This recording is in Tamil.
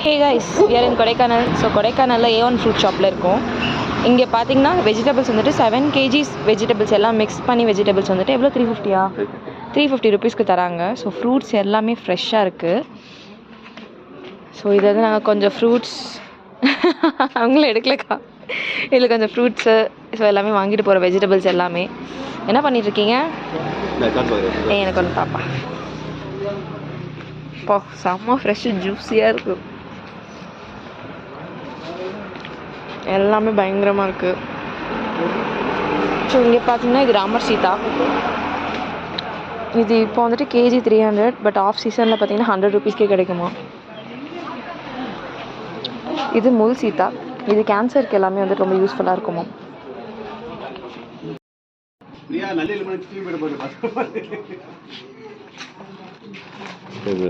Hey guys, we are in Kodaikanal. So கொடைக்கானலில் A1 ஃப்ரூட் ஷாப்பில் இருக்கும். இங்கே பார்த்தீங்கன்னா வெஜிடபிள்ஸ் வந்துட்டு 7 kgs வெஜிடபிள்ஸ் எல்லாம் மிக்ஸ் பண்ணி வெஜிடபிள்ஸ் வந்துட்டு எவ்வளோ 350 350 ருபீஸ்க்கு தராங்க. ஸோ ஃப்ரூட்ஸ் எல்லாமே ஃப்ரெஷ்ஷாக இருக்குது. ஸோ இதை வந்து நாங்கள் கொஞ்சம் ஃப்ரூட்ஸ் அவங்களும் எடுக்கலக்கா, இதில் கொஞ்சம் ஃப்ரூட்ஸு ஸோ எல்லாமே வாங்கிட்டு போகிற வெஜிடபிள்ஸ் எல்லாமே. என்ன பண்ணிகிட்ருக்கீங்க? எனக்கு ஒன்று பாப்பா பா, செம்ம ஃப்ரெஷ்ஷு ஜூஸியாக இருக்குது. எல்லாமே பயங்கரமாக இருக்குது. ஸோ இங்கே பார்த்தீங்கன்னா இது ராமர் சீதா. இது இப்போ வந்துட்டு கேஜி 300, பட் ஆஃப் சீசனில் பார்த்தீங்கன்னா 100 ருபீஸ்க்கே கிடைக்குமா. இது முள் சீதா. இது கேன்சருக்கு எல்லாமே வந்துட்டு ரொம்ப யூஸ்ஃபுல்லாக இருக்குமா. இது